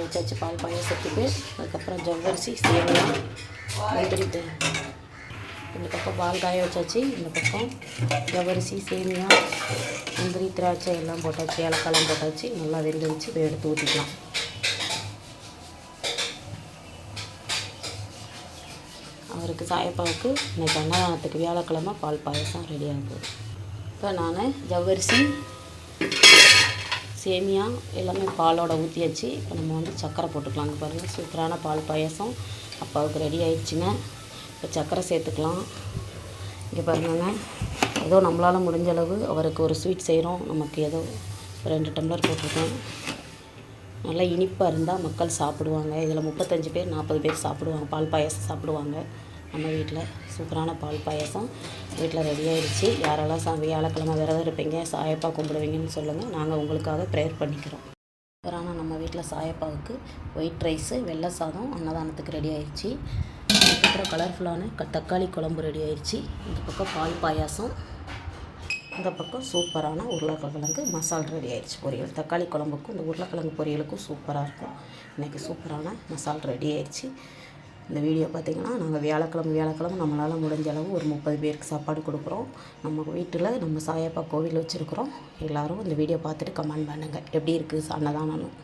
வச்சாச்சு பால் பாயாசத்துக்கு. அதுக்கப்புறம் ஜவ்வரிசி சேமியா முந்திரி. இந்த பக்கம் பால் காய வச்சாச்சு, இந்த பக்கம் ஜவ்வரிசி சேமியா முந்திரி திராட்சை எல்லாம் போட்டாச்சு, ஏலக்காய்லாம் போட்டாச்சு. நல்லா வெந்துச்சு, இப்போ எடுத்து ஊற்றிக்கலாம். அவருக்கு சாயப்பாவுக்கு இன்றைக்கி அன்னதானத்துக்கு வியாழக்கிழமை பால் பாயசம் ரெடி ஆகுது. இப்போ நான் ஜவ்வரிசி சேமியா எல்லாமே பாலோட ஊற்றியாச்சு. இப்போ நம்ம வந்து சர்க்கரை போட்டுக்கலாங்க. பாருங்கள், சூப்பரான பால் பாயசம் அப்பாவுக்கு ரெடி ஆயிடுச்சுங்க. இப்போ சர்க்கரை சேர்த்துக்கலாம். இங்கே பாருங்கங்க, ஏதோ நம்மளால் முடிஞ்ச அளவு அவருக்கு ஒரு ஸ்வீட் செய்கிறோம். நமக்கு ஏதோ 2 டம்ளர் போட்டிருக்கோம். நல்லா இனிப்பாக இருந்தால் மக்கள் சாப்பிடுவாங்க. இதில் 35 பேர் 40 பேர் சாப்பிடுவாங்க. பால் பாயாசம் சாப்பிடுவாங்க. நம்ம வீட்டில் சூப்பரான பால் பாயாசம் வீட்டில் ரெடி ஆகிடுச்சு. யாரெல்லாம் வியாழக்கிழமை விரதம் இருப்பீங்க, சாயப்பா கும்பிடுவீங்கன்னு சொல்லுங்கள். நாங்கள் உங்களுக்காக ப்ரேயர் பண்ணிக்கிறோம். ஆனால் நம்ம வீட்டில் சாயப்பாவுக்கு ஒயிட் ரைஸு, வெள்ளை சாதம் அன்னதானத்துக்கு ரெடி ஆகிடுச்சு. அதுக்கப்புறம் கலர்ஃபுல்லான தக்காளி குழம்பு ரெடி ஆகிடுச்சு. இந்த பக்கம் பால் பாயாசம், இந்த பக்கம் சூப்பரான உருளைக்கிழங்கு மசால் ரெடி ஆகிடுச்சு. பொரியல் தக்காளி குழம்புக்கும் இந்த உருளைக்கிழங்கு பொரியலுக்கும் சூப்பராக இருக்கும். இன்றைக்கி சூப்பரான மசால் ரெடி ஆகிடுச்சு. இந்த வீடியோ பார்த்திங்கன்னா, நாங்கள் வியாழக்கிழமை நம்மளால் முடிஞ்ச அளவு ஒரு 30 பேருக்கு சாப்பாடு கொடுக்குறோம். நம்ம வீட்டில் நம்ம சாயப்பா கோவில் வச்சுருக்குறோம். எல்லோரும் இந்த வீடியோ பார்த்துட்டு கமெண்ட் பண்ணுங்கள், எப்படி இருக்குது அன்னதானம்.